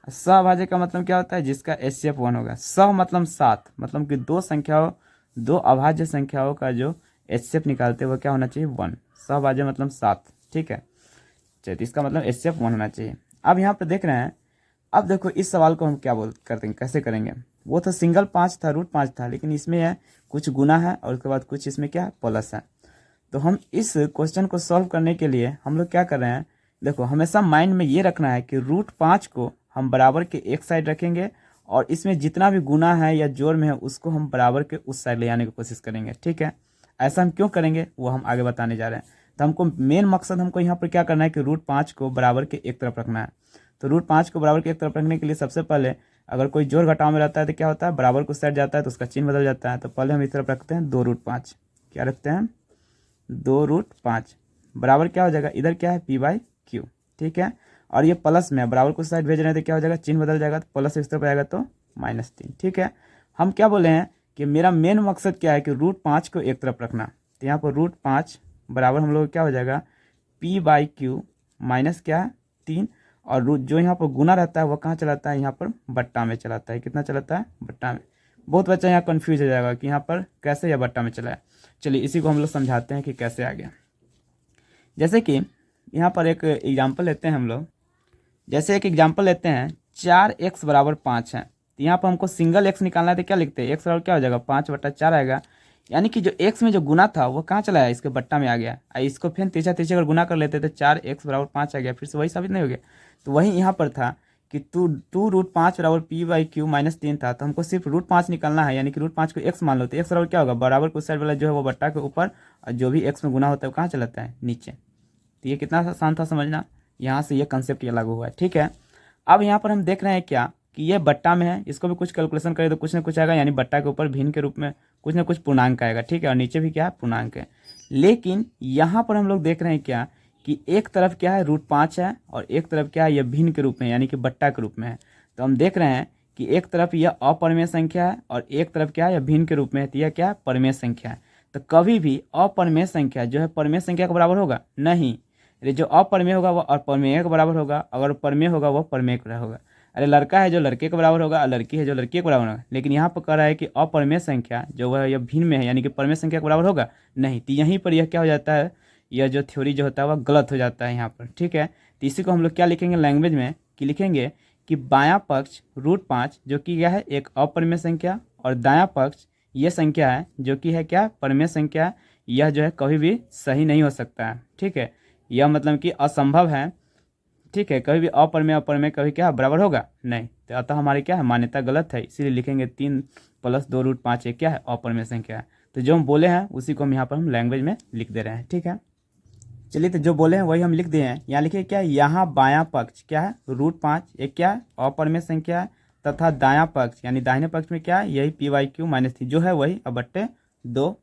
सहअभाज्य का मतलब क्या होता है, जिसका HCF 1 होगा। सह मतलब 7, मतलब कि दो अभाज्य संख्याओं का जो HCF निकालते हुए क्या होना चाहिए 1, सहअभाज्य मतलब 7, ठीक है। चलिए इसका मतलब HCF 1 होना चाहिए। अब यहाँ पर देख रहे हैं, अब देखो इस सवाल को हम क्या करते हैं, कैसे करेंगे। वो तो सिंगल 5 था √5 था, लेकिन इसमें है कुछ गुना है और उसके बाद कुछ इसमें क्या है प्लस है। तो हम इस क्वेश्चन को सॉल्व करने के लिए हम लोग क्या कर रहे हैं, देखो हमेशा माइंड में ये रखना है कि √5 को हम बराबर के एक साइड रखेंगे और इसमें जितना भी गुना है या जोड़ में है उसको हम बराबर के उस साइड ले आने की कोशिश करेंगे, ठीक है। ऐसा हम क्यों करेंगे वो हम आगे बताने जा रहे हैं। तो हमको मेन मकसद हमको यहाँ पर क्या करना है कि √5 को बराबर के एक तरफ रखना है। तो √5 को बराबर के एक तरफ रखने के लिए सबसे पहले अगर कोई जोड़ घटाव में रहता है तो क्या होता है बराबर को साइड जाता है तो उसका चिन्ह बदल जाता है। तो पहले हम इस तरफ रखते हैं 2√5, क्या रखते हैं 2√5 बराबर क्या हो जाएगा, इधर क्या है P/Q, ठीक है। और ये प्लस में बराबर को साइड भेज रहे हैं तो क्या हो जाएगा चिन्ह बदल जाएगा, तो प्लस इस तरफ आएगा तो -3, ठीक है। हम क्या बोले हैं कि मेरा मेन मकसद क्या है कि √5 को एक तरफ रखना। तो यहाँ पर √5 बराबर हम लोग क्या हो जाएगा P/Q माइनस क्या है 3, और जो यहाँ पर गुना रहता है वो कहाँ चलाता है, यहाँ पर बट्टा में चलाता है। कितना चलाता है बट्टा में। बहुत बच्चा यहाँ कन्फ्यूज हो जाएगा कि यहाँ पर कैसे या बट्टा में चला है। चलिए इसी को हम लोग समझाते हैं कि कैसे आ गया। जैसे कि यहाँ पर एक एग्जाम्पल लेते हैं हम लोग, जैसे एक एग्जाम्पल लेते हैं 4x = 5 है। तो यहाँ पर हमको सिंगल x निकालना है तो क्या लिखते हैं x बराबर क्या हो जाएगा 5/4 आएगा, यानी कि जो x में जो गुना था वो कहाँ चला है इसके बट्टा में आ गया। इसको फिर तीसरा अगर गुना कर लेते तो 4x = 5 आ गया, फिर से वही साबित नहीं हो गया। तो वही यहाँ पर था कि 2√5 बराबर P/Q -3 था, तो हमको सिर्फ √5 निकालना है, यानी कि √5 को x मान लो। तो x बराबर क्या होगा बराबर को साइड वाला जो है वो बट्टा के ऊपर, और जो भी x में गुना होता है वो कहाँ चलाता है नीचे। तो ये कितना आसान था समझना, यहाँ से ये कंसेप्ट ये लागू हुआ है, ठीक है। अब यहाँ पर हम देख रहे हैं क्या कि ये बट्टा में है, इसको भी कुछ कैलकुलेशन करें तो कुछ ना कुछ आएगा, यानी बट्टा के ऊपर भिन्न के रूप में कुछ ना कुछ पूर्णांक आएगा, ठीक है, और नीचे भी क्या है पूर्णांक है। लेकिन यहाँ पर हम लोग देख रहे हैं क्या कि एक तरफ क्या है √5 है और एक तरफ क्या है यह भिन्न के रूप में यानी कि बट्टा के रूप में है। तो हम देख रहे हैं कि एक तरफ यह अप्रमेय संख्या है और एक तरफ क्या है यह भिन्न के रूप में है, तो यह क्या है प्रमेय संख्या है। तो कभी भी अप्रमेय संख्या जो है प्रमेय संख्या के बराबर होगा नहीं, जो अप्रमेय होगा वह अप्रमेय के बराबर होगा, अगर प्रमेय होगा वह प्रमेय का होगा। अरे लड़का है जो लड़के के बराबर होगा और लड़की है जो लड़की के बराबर होगा, लेकिन यहाँ पर कह रहा है कि अपरिमेय संख्या जो वह यह भिन्न में है यानी कि परिमेय संख्या के बराबर होगा नहीं, तो यहीं पर यह क्या हो जाता है, यह जो थ्योरी जो होता है वह गलत हो जाता है यहाँ पर। ठीक है, तो इसी को हम लोग क्या लिखेंगे लैंग्वेज में कि लिखेंगे कि बायां पक्ष √5 जो कि क्या है एक अपरिमेय संख्या, और दायां पक्ष ये संख्या है जो कि है क्या परिमेय संख्या, यह जो है कभी भी सही नहीं हो सकता है। ठीक है, यह मतलब कि असंभव है। ठीक है, कभी भी अपरिमेय अपरिमेय कभी क्या बराबर होगा नहीं, तो अतः हमारी क्या है मान्यता गलत है, इसीलिए लिखेंगे 3 + 2√5 एक क्या है अपरिमेय संख्या है। तो जो हम बोले हैं उसी को हम यहाँ पर हम लैंग्वेज में लिख दे रहे हैं। ठीक है, चलिए तो जो बोले हैं वही हम लिख दिए हैं। यहाँ लिखिए क्या है, यहाँ बायां पक्ष क्या है √5 एक क्या है अपरिमेय संख्या है, तथा दायां पक्ष यानी दाहिने पक्ष में क्या है यही p/q - 3 जो है वही /2।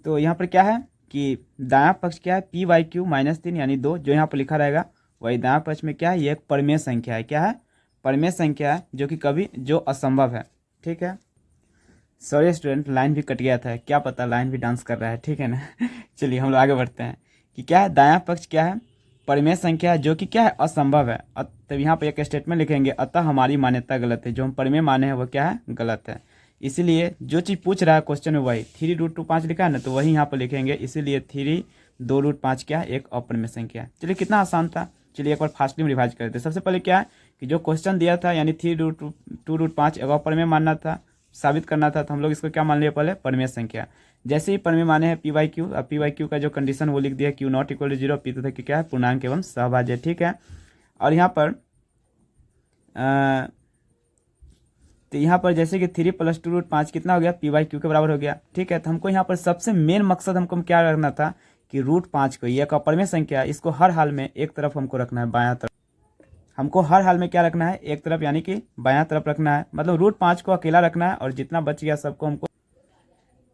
तो यहाँ पर क्या है कि दायां पक्ष क्या है p/q - 3 यानी 2 जो यहाँ पर लिखा रहेगा, वही दायां पक्ष में क्या है ये एक परिमेय संख्या है। क्या है परिमेय संख्या है जो कि कभी जो असंभव है। ठीक है, सॉरी स्टूडेंट लाइन भी कट गया था, क्या पता लाइन भी डांस कर रहा है। ठीक है ना चलिए हम लोग आगे बढ़ते हैं कि क्या है दायां पक्ष क्या है परिमेय संख्या जो कि क्या है असंभव है। तब यहाँ पर एक स्टेटमेंट लिखेंगे अतः हमारी मान्यता गलत है, जो हम परिमेय माने हैं वो क्या है गलत है। इसीलिए जो चीज़ पूछ रहा है क्वेश्चन में वही 3√5 लिखा है ना, तो वही यहाँ पर लिखेंगे। इसीलिए 3 2√5 क्या है एक अपरिमेय संख्या है। चलिए कितना आसान था, चलिए एक बार फास्टली में रिवाइज करते हैं। सबसे पहले क्या है कि जो क्वेश्चन दिया था यानी 3√2√5 एक अपरिमेय मानना था, साबित करना था, तो हम लोग इसको क्या मान लिया पहले परिमेय संख्या। जैसे ही परिमेय माने हैं p/q, अब p/q का जो कंडीशन वो लिख दिया q ≠ = 0, p तथा q क्या है पूर्णांक एवं सहभाज्य। ठीक है, और यहाँ पर तो यहाँ पर जैसे कि 3 + 2√5 कितना हो गया p/q के बराबर हो गया। ठीक है, तो हमको यहाँ पर सबसे मेन मकसद हमको क्या रखना था कि √5 को ये एक अपरिमेय संख्या इसको हर हाल में एक तरफ हमको रखना है बायां तरफ, हमको हर हाल में क्या रखना है एक तरफ यानी कि बायां तरफ रखना है, मतलब √5 को अकेला रखना है और जितना बच गया सबको हमको।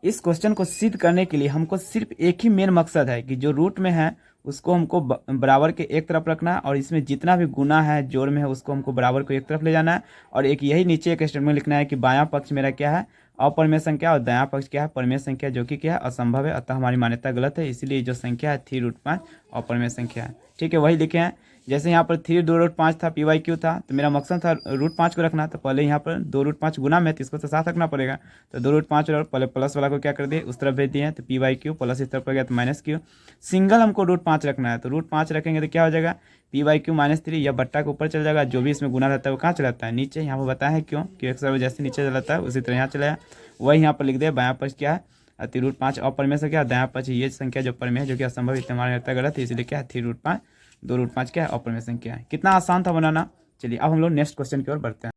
इस क्वेश्चन को सिद्ध करने के लिए हमको सिर्फ एक ही मेन मकसद है कि जो रूट में है उसको हमको बराबर के एक तरफ रखना है, और इसमें जितना भी गुना है जोड़ में है उसको हमको बराबर को एक तरफ ले जाना है। और एक यही नीचे एक स्टेटमेंट लिखना है कि बायां पक्ष मेरा क्या है अपरिमेय संख्या और दायां पक्ष क्या है परिमेय संख्या जो कि क्या है असंभव है, अतः हमारी मान्यता गलत है। इसीलिए जो संख्या है 3√5 अपरिमेय संख्या है। ठीक है, वही लिखे हैं। जैसे यहाँ पर 3 2√5 था p/q था, तो मेरा मकसद था √5 को रखना, तो पहले यहाँ पर 2√5 गुना में तो इसको तो साथ रखना पड़ेगा, तो 2√5 और पहले प्लस वाला को क्या कर दिए उस तरफ भेज दिए, तो p/q प्लस इस तरफ हो गया तो -q। सिंगल हमको √5 रखना है, तो √5 रखेंगे तो क्या हो जाएगा p/q - 3, यह बट्टा के ऊपर चल जाएगा, जो भी इसमें गुना रहता है वो कहाँ चला जाता है नीचे। यहाँ पर बताया है क्यों कि एक सरव जैसे नीचे चलाता है उसी तरह यहाँ चलाया, वही यहाँ पर लिख दे बायां पक्ष क्या है 3√5 अपरिमेय संख्या, दायां पक्ष ये संख्या जो परिमेय है जो कि असंभव इस्तेमाल करता है गलत है, इसलिए क्या है 3√5 2√5 क्या है अपरिमेय संख्या है। कितना आसान था बनाना। चलिए अब हम लोग नेक्स्ट क्वेश्चन की ओर बढ़ते हैं।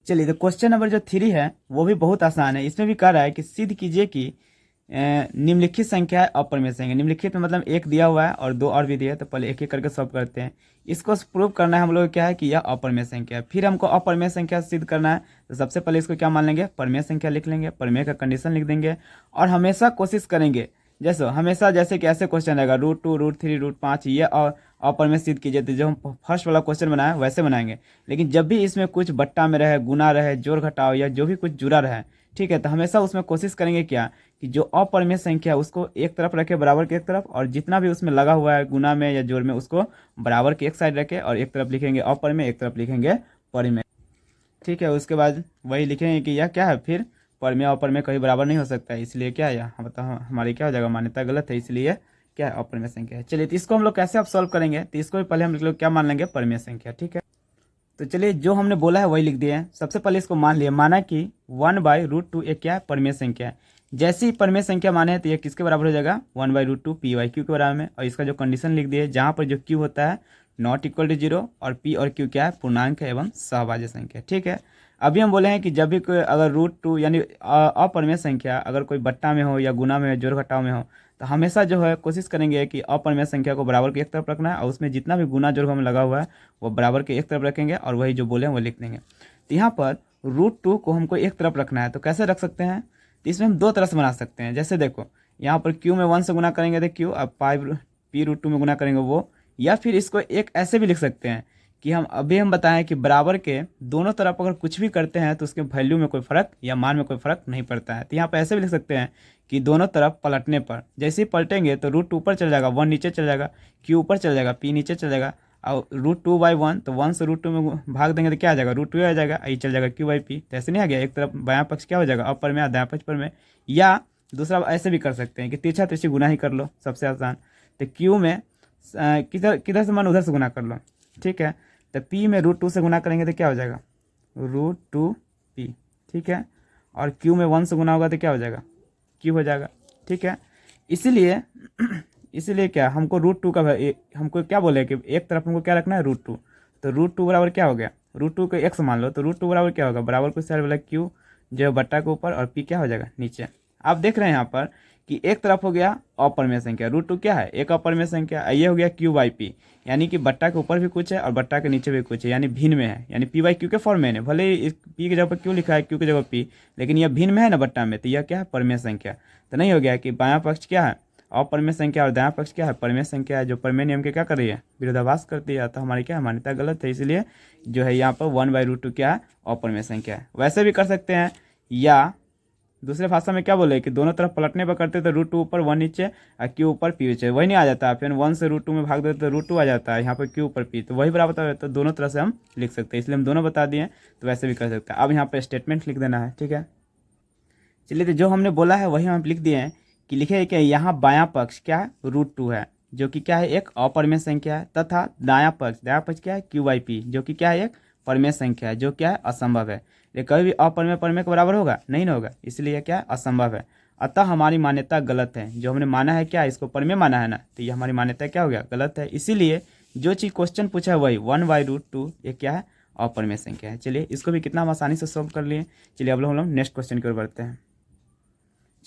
चलिए तो क्वेश्चन नंबर जो 3 है वो भी बहुत आसान है। इसमें भी कह रहा है कि सिद्ध कीजिए कि निम्नलिखित संख्या है अपरिमेय संख्या। निम्नलिखित में मतलब एक दिया हुआ है और 2 और भी दिया है, तो पहले एक एक करके सॉल्व करते हैं। इसको प्रूव करना है हम लोग क्या है कि यह अपरिमेय संख्या है, फिर हमको अपरिमेय संख्या सिद्ध करना है। तो सबसे पहले इसको क्या मान लेंगे परिमेय संख्या लिख लेंगे, परिमेय का कंडीशन लिख देंगे, और हमेशा कोशिश करेंगे जैसे कि ऐसे क्वेश्चन रहेगा √2 √3 √5 ये और अपरिमेय सिद्ध कीजिए, तो जो हम फर्स्ट वाला क्वेश्चन बनाए वैसे बनाएंगे। लेकिन जब भी इसमें कुछ बट्टा में रहे गुना रहे जोड़ घटाव या जो भी कुछ जुड़ा रहे, ठीक है, तो हमेशा उसमें कोशिश करेंगे क्या कि जो अपरिमेय संख्या है उसको एक तरफ रखे बराबर के एक तरफ, और जितना भी उसमें लगा हुआ है गुना में या जोड़ में उसको बराबर के एक साइड रखे, और एक तरफ लिखेंगे अपरिमेय एक तरफ लिखेंगे परिमेय। ठीक है, उसके बाद वही लिखेंगे कि यह क्या है फिर परिमेय अपरिमेय कहीं बराबर नहीं हो सकता है, इसलिए क्या है यह बताओ हमारी क्या हो जाएगा मान्यता गलत है, इसलिए क्या है अपरिमेय संख्या है। चलिए तो इसको हम लोग कैसे अब सॉल्व करेंगे, तो इसको भी पहले हम लोग क्या मान लेंगे परिमेय संख्या। ठीक है, तो चलिए जो हमने बोला है वही लिख दिए हैं। सबसे पहले इसको मान लिया, माना कि 1/√2 एक क्या है परिमेय संख्या है। जैसे ही परिमेय संख्या माने हैं तो ये किसके बराबर हो जाएगा 1/√2 p/q के बराबर में, और इसका जो कंडीशन लिख दिए जहाँ पर जो q होता है ≠ = 0 और p और q क्या है पूर्णांक है एवं सहभाज्य संख्या। ठीक है, अभी हम बोले हैं कि जब भी कोई अगर √2 यानी अपरिमेय संख्या अगर कोई बट्टा में हो या गुना में जोड़ घटाव में हो, तो हमेशा जो है कोशिश करेंगे कि अपरिमेय संख्या को बराबर के एक तरफ रखना है, और उसमें जितना भी गुना जोड़ हमें लगा हुआ है वो बराबर के एक तरफ रखेंगे, और वही जो बोले हैं वो लिख देंगे। तो यहाँ पर √2 को हमको एक तरफ रखना है, तो कैसे रख सकते हैं, तो इसमें हम दो तरह से बना सकते हैं। जैसे देखो यहाँ पर q में 1 से गुना करेंगे तो q, अब p√2 में गुना करेंगे वो, या फिर इसको एक ऐसे भी लिख सकते हैं कि हम बताएं कि बराबर के दोनों तरफ अगर कुछ भी करते हैं तो उसके वैल्यू में कोई फर्क या मान में कोई फर्क नहीं पड़ता है। तो यहाँ पर ऐसे भी लिख सकते हैं कि दोनों तरफ पलटने पर जैसे ही पलटेंगे तो √2 ऊपर चल जाएगा 1 नीचे चल जाएगा, q ऊपर चल जाएगा p नीचे चल जाएगा, और √2/1, तो 1 से √2 में भाग देंगे तो क्या आ जाएगा, √2 आ जाएगा, ये चल जाएगा Q/P। तो ऐसे नहीं आ गया, एक तरफ बायां पक्ष क्या हो जाएगा, अपर में, दायां पक्ष पर में। या दूसरा ऐसे भी कर सकते हैं कि तिरछा तिरछी गुना ही कर लो, सबसे आसान। तो Q में किधर किधर से मन उधर से गुना कर लो, ठीक है। तो P में √2 से गुना करेंगे तो क्या हो जाएगा, √2P, ठीक है। और Q में 1 से गुना होगा तो क्या हो जाएगा, Q हो जाएगा, ठीक है। इसीलिए इसीलिए क्या हमको √2 का हमको क्या बोले कि एक तरफ हमको क्या रखना है, √2। तो √2 बराबर क्या हो गया, √2 को x मान लो, तो √2 बराबर क्या होगा, बराबर को साइड वाला Q जो बट्टा के ऊपर, और P क्या हो जाएगा नीचे। आप देख रहे हैं यहाँ पर कि एक तरफ हो गया अपरिमेय संख्या, √2 क्या है, एक अपरिमेय संख्या, ये हो गया Q/P, यानी कि बट्टा के ऊपर भी कुछ है और बट्टा के नीचे भी कुछ है, यानी भिन्न में है, यानी P/Q के फॉर्म में है। भले ही इस P की जगह पर क्यों लिखा है, Q की जगह P, लेकिन यह भिन्न में है ना बट्टा में, तो यह क्या है, परिमेय संख्या। तो नहीं हो गया कि बायां पक्ष क्या है, अपरिमेय संख्या, और दायां पक्ष क्या है, परिमेय संख्या है, जो परिमेय नियम के क्या कर रही है, विरोधाभास करती है। तो हमारी क्या है, मान्यता गलत है, इसलिए जो है यहाँ पर 1/√2 क्या है, अपरिमेय संख्या है। वैसे भी कर सकते हैं, या दूसरे भाषा में क्या बोले कि दोनों तरफ पलटने पर करते तो √2 ऊपर 1 नीचे और Q ऊपर P नीचे, वही नहीं आ जाता। फिर 1 से √2 में भाग देते तो √2 आ जाता है, यहाँ पर Q ऊपर P, तो वही बराबर होता है। तो दोनों तरह से हम लिख सकते हैं, इसलिए हम दोनों बता दिए। तो वैसे भी कर सकते हैं। अब यहाँ पर स्टेटमेंट लिख देना है, ठीक है। चलिए, तो जो हमने बोला है वही हम लिख दिए हैं कि लिखे कि यहाँ बायां पक्ष क्या है, √2 है, जो कि क्या है, एक अपरिमेय संख्या है, तथा दायां पक्ष क्या है, Q/P, जो कि क्या है, एक परिमेय संख्या है, जो क्या है, असंभव है। ये कभी भी अपरिमेय परिमेय के बराबर होगा नहीं ना होगा, इसलिए यह क्या है, असंभव है। अतः हमारी मान्यता गलत है, जो हमने माना है क्या, इसको परिमेय माना है ना, तो ये हमारी मान्यता क्या हो गया, गलत है। इसीलिए जो चीज़ क्वेश्चन पूछा है वही 1/√2 ये क्या है, अपरिमेय संख्या है। चलिए, इसको भी कितना हम आसानी से सॉल्व कर लिए। चलिए अब हम लोग नेक्स्ट क्वेश्चन की ओर बढ़ते हैं।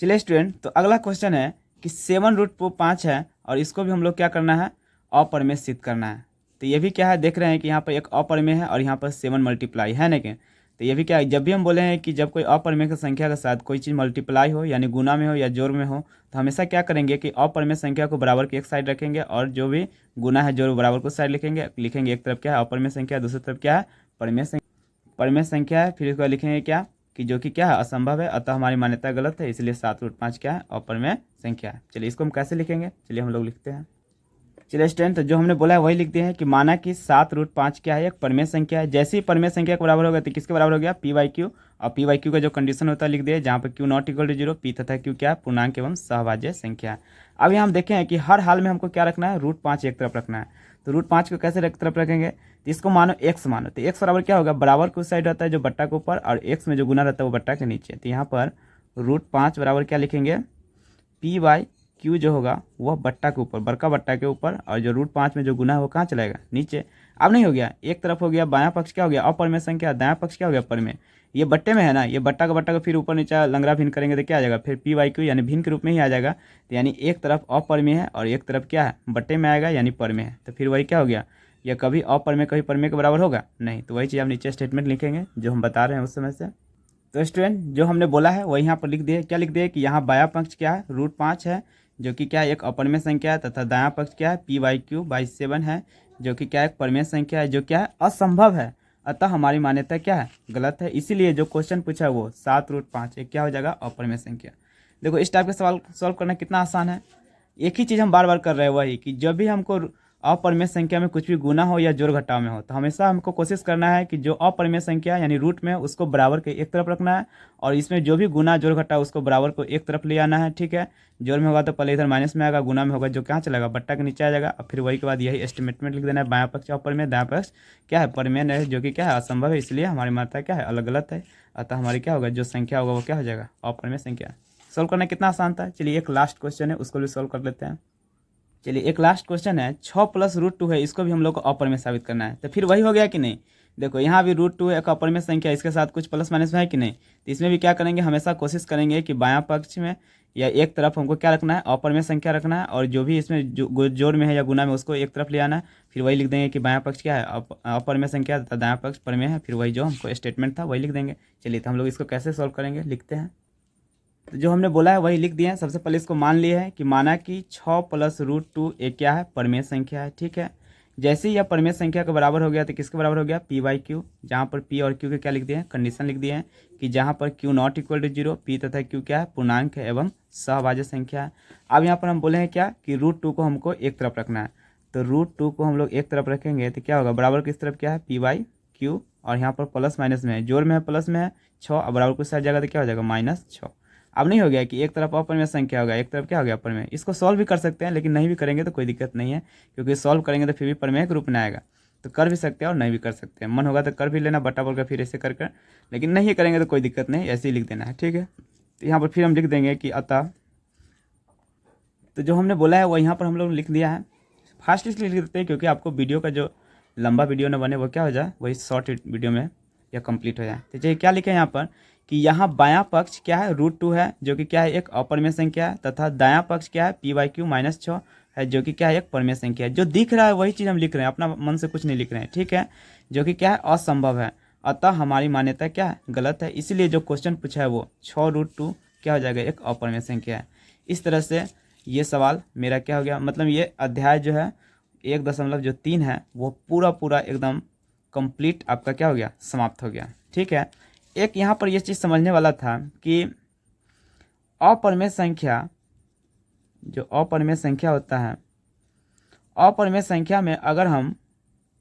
चलिए स्टूडेंट, तो अगला क्वेश्चन है कि 7√5 है, और इसको भी हम लोग क्या करना है, अपरिमेय सिद्ध करना है। तो ये भी क्या है, देख रहे हैं कि यहाँ पर एक अपरिमेय है और यहाँ पर 7 मल्टीप्लाई है ना कि, तो ये भी क्या है, जब भी हम बोले हैं कि जब कोई अपरिमेय की संख्या के साथ कोई चीज़ मल्टीप्लाई हो, यानी गुना में हो या जोड़ में हो, तो हमेशा क्या करेंगे कि अपरिमेय संख्या को बराबर की एक साइड रखेंगे, और जो भी गुना है जोड़ बराबर को साइड लिखेंगे। एक तरफ क्या है अपरिमेय संख्या, दूसरी तरफ क्या है परिमेय संख्या है। फिर इसको लिखेंगे क्या, कि जो कि क्या है, असंभव है। अतः हमारी मान्यता गलत है, इसलिए 7√5 क्या है, अपरिमेय संख्या है। चलिए इसको हम कैसे लिखेंगे, चलिए हम लोग लिखते हैं। चलिए स्टूडेंट, तो जो हमने बोला है वही लिखते हैं कि माना कि 7√5 क्या है, एक परिमेय संख्या है। जैसे ही परिमेय संख्या के बराबर हो गया तो किसके बराबर हो गया, P/Q, और P/Q का जो कंडीशन होता है लिख दिए, जहाँ पर Q ≠ 0, P तथा Q क्या है, पूर्णांक एवं सहभाज्य संख्या। अब यहाँ हम देखें कि हर हाल में हमको क्या रखना है, √5 एक तरफ रखना है। तो √5 को कैसे एक तरफ रखेंगे, तो इसको मानो x मानो, तो x बराबर क्या होगा, बराबर को साइड रहता है जो बट्टा के ऊपर, और x में जो गुना रहता है वो बट्टा के नीचे। तो यहाँ पर √5 बराबर क्या लिखेंगे, P/Q जो होगा वह बट्टा के ऊपर, बड़का बट्टा के ऊपर, और जो √5 में जो गुना है वो कहाँ चलाएगा, नीचे। अब नहीं हो गया, एक तरफ हो गया बायां पक्ष क्या हो गया, अपरिमेय संख्या, दायां पक्ष क्या हो गया, परिमेय। ये बट्टे में है ना, ये बट्टा का फिर ऊपर नीचे लंगड़ा भिन्न करेंगे तो क्या आ जाएगा, फिर P/Q यानी भिन्न के रूप में ही आ जाएगा। तो यानी एक तरफ अपरिमेय है और एक तरफ क्या है, बट्टे में आएगा, यानी परिमेय है। तो फिर वही क्या हो गया, यह कभी अपरिमेय कभी परिमेय के बराबर होगा नहीं। तो वही चीज़ आप नीचे स्टेटमेंट लिखेंगे जो हम बता रहे हैं उस समय से। तो स्टूडेंट, जो हमने बोला है वही यहाँ पर लिख दिए। क्या लिख दिए कि यहाँ बायां पक्ष क्या है, √5 है, जो कि क्या है, एक अपरिमेय संख्या है, तथा दायां पक्ष क्या है, P/Q/7 है, जो कि क्या है, एक परिमेय संख्या है, जो क्या है, असंभव है। अतः हमारी मान्यता क्या है, गलत है। इसीलिए जो क्वेश्चन पूछा है वो 7√5 एक क्या हो जाएगा, अपरिमेय संख्या। देखो इस टाइप के सवाल सॉल्व करना कितना आसान है। एक ही चीज़ हम बार बार कर रहे हैं, वही कि जब भी हमको अपरिमेय संख्या में कुछ भी गुना हो या जोड़ घटाव में हो, तो हमेशा हमको कोशिश करना है कि जो अपरिमेय संख्या यानी रूट में उसको बराबर के एक तरफ रखना है, और इसमें जो भी गुना जोड़ घटाव उसको बराबर को एक तरफ ले आना है, ठीक है। जोड़ में होगा तो पहले इधर माइनस में आएगा, गुना में होगा जो कहाँ चलेगा, बट्टा के नीचे आ जाएगा। और फिर वही के बाद यही स्टेटमेंट लिख देना है, बायां पक्ष अपरिमेय, दायां पक्ष क्या है, परिमेय है, जो कि क्या है, असंभव है। इसलिए हमारी मात्रा क्या है, अलग गलत है। अतः हमारी क्या होगा, जो संख्या होगा वो क्या हो जाएगा, अपरिमेय संख्या। सॉल्व करना कितना आसान था। चलिए एक लास्ट क्वेश्चन है, उसको भी सॉल्व कर लेते हैं। चलिए एक लास्ट क्वेश्चन है, 6 + √2 है, इसको भी हम लोग को अपरिमेय साबित करना है। तो फिर वही हो गया कि नहीं, देखो यहाँ भी √2 है, एक अपरिमेय संख्या, इसके साथ कुछ प्लस माइनस में है कि नहीं। तो इसमें भी क्या करेंगे, हमेशा कोशिश करेंगे कि बायां पक्ष में या एक तरफ हमको क्या रखना है, अपरिमेय संख्या रखना है, और जो भी इसमें जोड़ में है या गुना में उसको एक तरफ ले आना है। फिर वही लिख देंगे कि बायां पक्ष क्या है, अपरिमेय संख्या, तथा दायां पक्ष परिमेय है। फिर वही जो हमको स्टेटमेंट था वही लिख देंगे। चलिए तो हम लोग इसको कैसे सॉल्व करेंगे, लिखते हैं। तो जो हमने बोला है वही लिख दिए हैं। सबसे पहले इसको मान लिए है कि माना कि 6 + √2 एक क्या है, परिमेय संख्या है, ठीक है। जैसे ही यह परिमेय संख्या के बराबर हो गया तो किसके बराबर हो गया, P/Q, जहाँ पर P और Q के क्या लिख दिए हैं, कंडीशन लिख दिए हैं कि जहाँ पर Q ≠ 0, P तथा Q क्या है, पूर्णांक है एवं सहभाज्य संख्या है। अब यहाँ पर हम बोले हैं क्या कि √2 को हमको एक तरफ रखना है। तो √2 को हम लोग एक तरफ रखेंगे तो क्या होगा, बराबर किस तरफ क्या है, p/q, और यहाँ पर प्लस माइनस में है, जोड़ में है प्लस में है 6, और बराबर कुछ साइड जाएगा तो क्या हो जाएगा, -6। अब नहीं हो गया कि एक तरफ अपरिमेय संख्या होगा, एक तरफ क्या हो गया, अपरिमेय। इसको सॉल्व भी कर सकते हैं, लेकिन नहीं भी करेंगे तो कोई दिक्कत नहीं है, क्योंकि सॉल्व करेंगे तो फिर भी परिमेय के रूप में आएगा। तो कर भी सकते हैं और नहीं भी कर सकते हैं, मन होगा तो कर भी लेना बटा बोल कर फिर ऐसे कर, लेकिन नहीं करेंगे तो कोई दिक्कत नहीं, ऐसे ही लिख देना है, ठीक है। तो यहाँ पर फिर हम लिख देंगे कि अतः, तो जो हमने बोला है वो यहाँ पर हम लोग लिख दिया है। फास्ट इसलिए लिख देते हैं क्योंकि आपको वीडियो का जो लंबा वीडियो ना बने, वो क्या हो जाए, वही शॉर्ट वीडियो में या कंप्लीट हो जाए। तो चलिए क्या लिखे यहाँ पर कि यहाँ बायां पक्ष क्या है, √2 है, जो कि क्या है, एक अपरिमेय संख्या है, तथा दायां पक्ष क्या है, p/q -6 है, जो कि क्या है, एक परिमेय संख्या है। जो दिख रहा है वही चीज़ हम लिख रहे हैं, अपना मन से कुछ नहीं लिख रहे हैं, ठीक है, जो कि क्या है, असंभव है। अतः हमारी मान्यता क्या है, गलत है। इसलिए जो क्वेश्चन पूछा है वो 6√2 क्या हो जाएगा, एक अपरिमेय संख्या है। इस तरह से ये सवाल मेरा क्या हो गया, मतलब ये अध्याय जो है 1.3 है वो पूरा एकदम कंप्लीट आपका क्या हो गया, समाप्त हो गया, ठीक है। एक यहाँ पर ये चीज़ समझने वाला था कि अपरिमेय संख्या, जो अपरिमेय संख्या होता है, अपरिमेय संख्या में अगर हम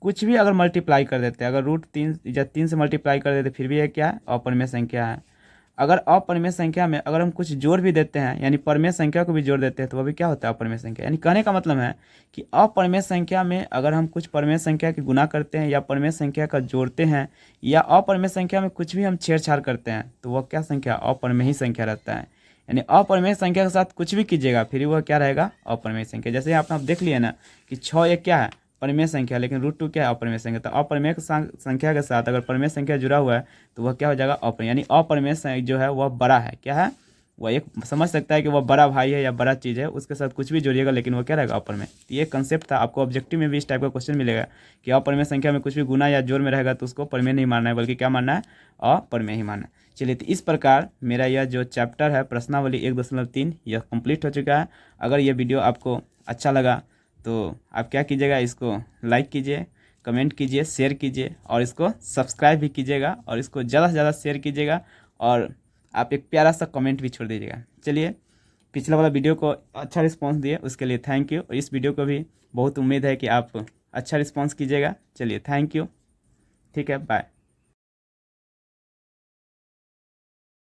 कुछ भी अगर मल्टीप्लाई कर देते हैं, अगर √3 या 3 से मल्टीप्लाई कर देते फिर भी ये क्या है, अपरिमेय संख्या है। अगर अपरिमेय संख्या में अगर हम कुछ जोड़ भी देते हैं, यानी परिमेय संख्या को भी जोड़ देते हैं, तो वह भी क्या होता है, अपरिमेय संख्या। यानी कहने का मतलब है कि अपरिमेय संख्या में अगर हम कुछ परिमेय संख्या की गुना करते हैं या परिमेय संख्या का जोड़ते हैं या अपरिमेय संख्या में कुछ भी हम छेड़छाड़ करते हैं, तो वह क्या संख्या, अपरिमेय ही संख्या रहता है। यानी अपरिमेय संख्या के साथ कुछ भी कीजिएगा फिर वह क्या रहेगा, अपरिमेय संख्या। जैसे यहाँ पर आप देख लिए ना कि 6 एक क्या है, परिमेय संख्या, लेकिन √2 क्या है, अपरिमेय संख्या। तो अपरिमेय संख्या के साथ अगर परिमेय संख्या जुड़ा हुआ है तो वह क्या हो जाएगा, अपरिमेय। यानी अपरिमेय जो है वह बड़ा है, क्या है, वह एक समझ सकता है कि वह बड़ा भाई है या बड़ा चीज़ है, उसके साथ कुछ भी जोड़िएगा लेकिन वह क्या रहेगा, अपरिमेय। तो ये कंसेप्ट था, आपको ऑब्जेक्टिव में भी इस टाइप का क्वेश्चन मिलेगा कि अपरिमेय संख्या में कुछ भी गुना या जोड़ में रहेगा तो उसको परिमेय नहीं मानना है, बल्कि क्या मानना है, अपरिमेय ही मानना है। चलिए, तो इस प्रकार मेरा यह जो चैप्टर है प्रश्नावली 1.3 यह कंप्लीट हो चुका है। अगर ये वीडियो आपको अच्छा लगा तो आप क्या कीजिएगा, इसको लाइक कीजिए, कमेंट कीजिए, शेयर कीजिए और इसको सब्सक्राइब भी कीजिएगा और इसको ज़्यादा से ज़्यादा शेयर कीजिएगा और आप एक प्यारा सा कमेंट भी छोड़ दीजिएगा। चलिए, पिछला वाला वीडियो को अच्छा रिस्पांस दिए उसके लिए थैंक यू, और इस वीडियो को भी बहुत उम्मीद है कि आप अच्छा रिस्पांस कीजिएगा। चलिए, थैंक यू, ठीक है, बाय।